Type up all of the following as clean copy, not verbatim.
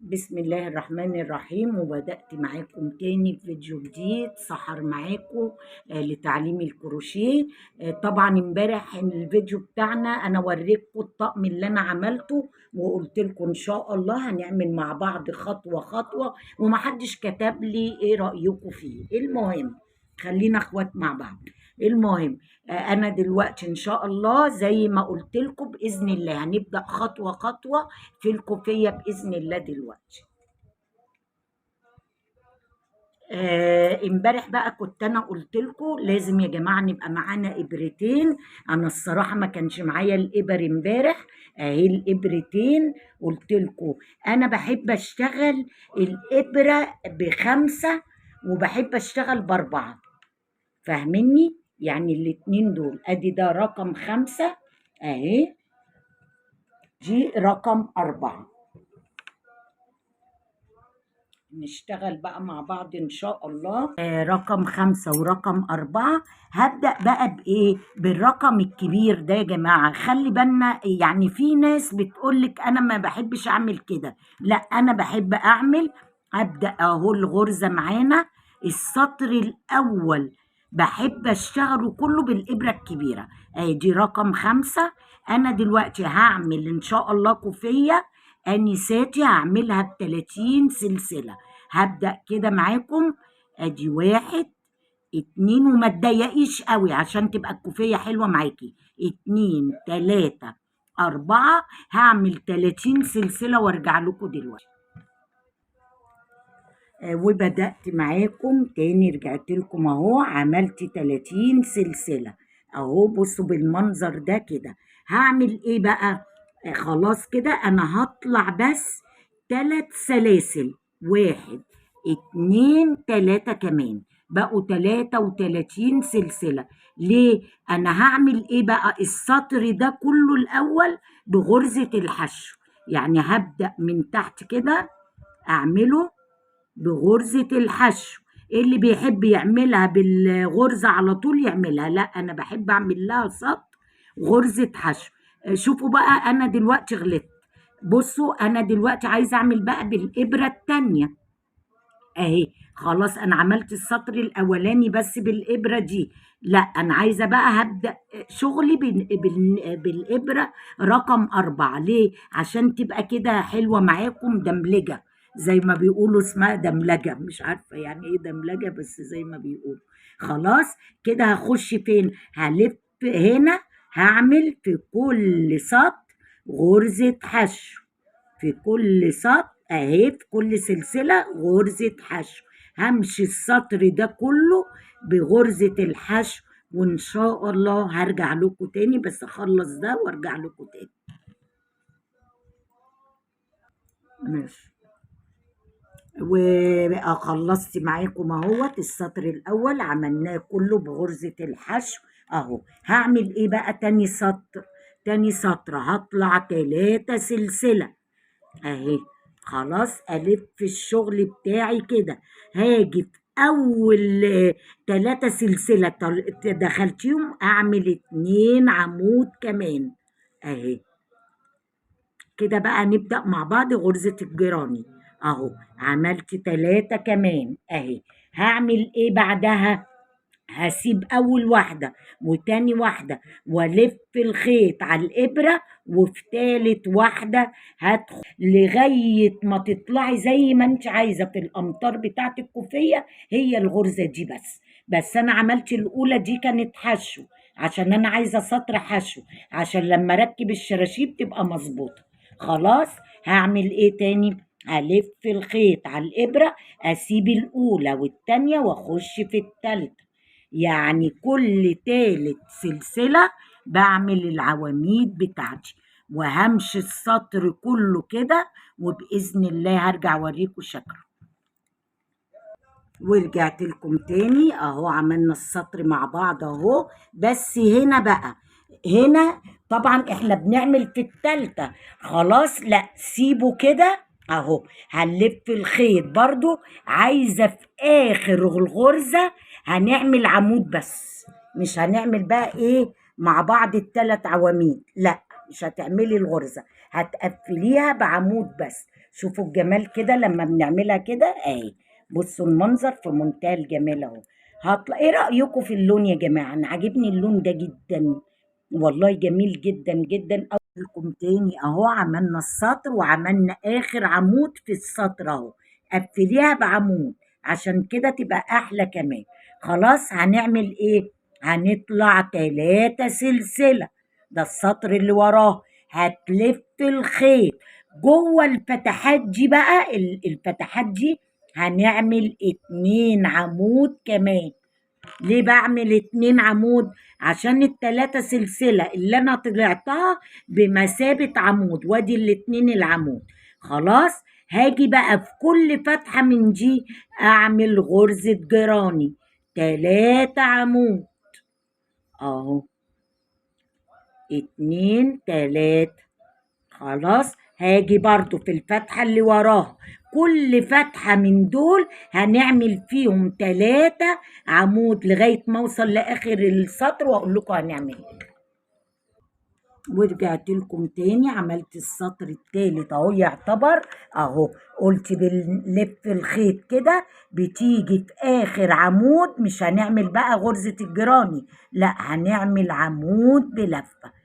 بسم الله الرحمن الرحيم، وبدأت معاكم تاني في فيديو جديد سحر معاكم لتعليم الكروشيه. طبعا امبارح الفيديو بتاعنا انا وريتكم الطقم اللي انا عملته، وقلت لكم ان شاء الله هنعمل مع بعض خطوة خطوة، ومحدش كتب لي ايه رأيكم فيه. المهم خلينا اخوات مع بعض. المهم انا دلوقتي ان شاء الله زي ما قلت لكم باذن الله هنبدا خطوه خطوه في الكوفيه باذن الله دلوقتي. امبارح بقى كنت انا قلت لكم لازم يا جماعه نبقى معانا ابرتين. انا الصراحه ما كانش معايا الابر امبارح، اهي الابرتين. قلت لكم انا بحب اشتغل الابره ب5 وبحب اشتغل ب4، فاهميني؟ يعني الاتنين دول، ادي ده رقم 5 اهي، دي رقم 4. نشتغل بقى مع بعض ان شاء الله. رقم 5 ورقم 4. هبدأ بقى بايه؟ بالرقم الكبير ده يا جماعة. خلي بالنا، يعني في ناس بتقولك انا ما بحبش اعمل كده، لا انا بحب اعمل. ابدأ اهو الغرزة معانا، السطر الاول بحب اشتغله كله بالابرة الكبيرة. دي رقم 5. انا دلوقتي هعمل ان شاء الله كوفية انساتي، هعملها ب30 سلسلة. هبدأ كده معاكم، ادي 1 2، وما تضيقيش قوي عشان تبقى الكوفية حلوة معاكي. 2 3 4، هعمل 30 سلسلة وارجع لكم دلوقتي. وبدأت معاكم تاني، رجعت لكم اهو، عملت 30 سلسلة اهو. بصوا بالمنظر ده كده. هعمل ايه بقى؟ خلاص كده انا هطلع بس 3 سلاسل، 1 2 3 كمان، بقوا 33 سلسلة. ليه؟ انا هعمل ايه بقى؟ السطر ده كله الاول بغرزة الحشو، يعني هبدأ من تحت كده اعمله بغرزة الحشو. اللي بيحب يعملها بالغرزة على طول يعملها، لا أنا بحب أعمل لها سطر غرزة حشو. شوفوا بقى أنا دلوقتي غلطت. بصوا أنا دلوقتي عايزة أعمل بقى بالإبرة التانية أهي. خلاص أنا عملت السطر الأولاني بس بالإبرة دي، لا أنا عايزة بقى هبدأ شغلي بالإبرة رقم 4. ليه؟ عشان تبقى كده حلوة معاكم دملجة، زي ما بيقولوا اسمها دملجة، مش عارفة يعني ايه دملجة بس زي ما بيقولوا. خلاص كده هخش فين؟ هلف هنا، هعمل في كل سطر غرزة حشو، في كل سطر اهي، في كل سلسلة غرزة حشو. همشي السطر ده كله بغرزة الحشو، وان شاء الله هرجع لكم تاني، بس اخلص ده وارجع لكم تاني. ماشي. وبقى خلصت معاكم اهوت السطر الاول عملناه كله بغرزة الحشو اهو. هعمل ايه بقى؟ تاني سطر هطلع 3 سلسلة اهي. خلاص الف الشغل بتاعي كده، هاجي في اول 3 سلسلة دخلتيهم اعمل 2 عمود كمان اهي. كده بقى نبدأ مع بعض غرزة الجراني اهو. عملت 3 كمان اهي. هعمل ايه بعدها؟ هسيب اول واحدة وتاني واحدة والف الخيط على الابرة، وفي تالت واحدة هدخل لغاية ما تطلعي زي ما انت عايزة في الامتار بتاعت الكوفية. هي الغرزة دي بس انا عملت الاولى دي كانت حشو، عشان انا عايزة سطر حشو عشان لما اركب الشراشيب تبقى مظبوطة. خلاص هعمل ايه تاني؟ هلف الخيط على الابرة، اسيب الاولى والتانية واخش في التالتة. يعني كل تالت سلسلة بعمل العواميد بتاعتي، وهمشي السطر كله كده، وبإذن الله هرجع اوريكم شكله. ورجعت لكم تاني اهو، عملنا السطر مع بعض اهو. بس هنا بقى، هنا طبعا احنا بنعمل في التالتة. خلاص لا سيبه كده اهو. هنلف الخيط برضو، عايزة في اخر الغرزة هنعمل عمود بس، مش هنعمل بقى ايه مع بعض ال3 عواميد، لا مش هتعملي الغرزة، هتقفليها بعمود بس. شوفوا الجمال كده لما بنعملها كده اهي. بصوا المنظر في منتهى الجمال اهو. هطلع ايه رأيكم في اللون يا جماعة؟ انا عاجبني اللون ده جدا، والله جميل جدا جدا. اقول لكم تاني اهو، عملنا السطر وعملنا اخر عمود في السطر اهو، قفليها بعمود عشان كده تبقى احلى كمان. خلاص هنعمل ايه؟ هنطلع 3 سلسلة، ده السطر اللي وراه. هتلف الخيط جوه الفتحات دي بقى، الفتحات دي هنعمل 2 عمود كمان. ليه بعمل 2 عمود؟ عشان ال3 سلسلة اللي انا طلعتها بمثابة عمود، وادي ال2 العمود. خلاص هاجي بقى في كل فتحة من دي اعمل غرزة جراني 3 عمود اهو، 2 3. خلاص هاجي برضو في الفتحة اللي وراها، كل فتحة من دول هنعمل فيهم 3 عمود لغاية ما اوصل لاخر السطر واقول لكم هنعمل ايه. ورجعت لكم تاني، عملت السطر التالت اهو يعتبر اهو. قلت بنلف الخيط كده، بتيجي في اخر عمود مش هنعمل بقى غرزة الجراني، لا هنعمل عمود بلفة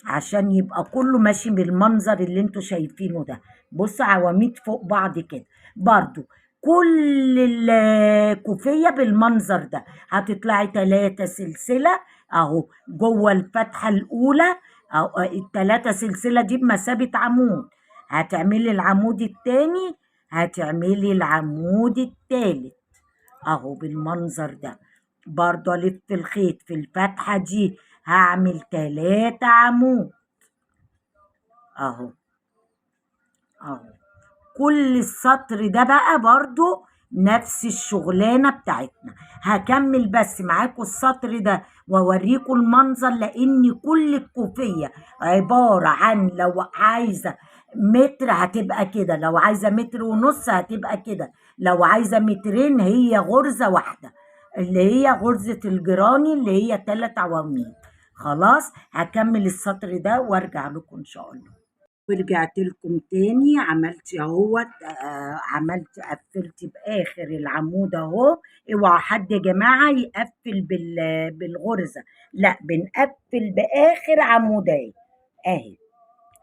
عشان يبقى كله ماشي بالمنظر اللي انتوا شايفينه ده. بص عواميد فوق بعض كده برضو، كل الكوفية بالمنظر ده. هتطلعي 3 سلسلة اهو جوه الفتحة الاولى، او ال3 سلسلة دي بمثابة عمود. هتعملي العمود التاني، هتعملي العمود التالت اهو بالمنظر ده. برضو الف الخيط في الفتحة دي، هعمل 3 عمود اهو اهو. كل السطر ده بقى برضو نفس الشغلانة بتاعتنا. هكمل بس معاكم السطر ده واوريكم المنظر، لان كل الكوفية عبارة عن، لو عايزة متر هتبقى كده، لو عايزة متر ونص هتبقى كده، لو عايزة مترين هي غرزة واحدة اللي هي غرزة الجراني اللي هي 3 عواميد. خلاص هكمل السطر ده وارجع لكم ان شاء الله. ورجعت لكم تاني، عملت اهوت عملت قفلت باخر العمود اهو. اوعى حد يا جماعه يقفل بالغرزه، لا بنقفل باخر عمودين اهي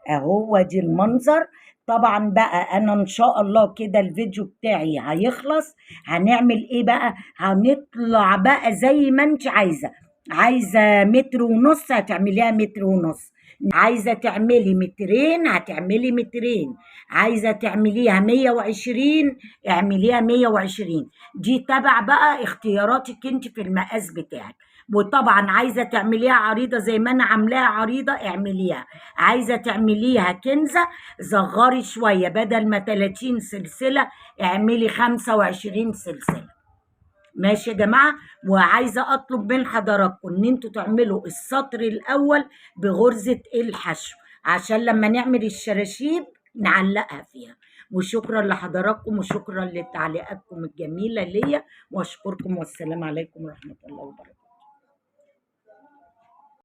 اهو. دي المنظر. طبعا بقى انا ان شاء الله كده الفيديو بتاعي هيخلص. هنعمل ايه بقى؟ هنطلع بقى زي ما انت عايزه. عايزه متر ونص هتعمليها متر ونص، عايزه تعملي مترين هتعملي مترين، عايزه تعمليها 120 اعمليها 120. دي تبع بقى اختياراتك انت في المقاس بتاعك. وطبعا عايزه تعمليها عريضه زي ما انا عاملاها عريضه اعمليها، عايزه تعمليها كنزه صغري شويه، بدل ما 30 سلسله اعملي 25 سلسله. ماشي يا جماعه. وعايزه اطلب من حضراتكم ان انتوا تعملوا السطر الاول بغرزه الحشو عشان لما نعمل الشراشيب نعلقها فيها. وشكرا لحضراتكم وشكرا لتعليقاتكم الجميله ليا، واشكركم والسلام عليكم ورحمه الله وبركاته.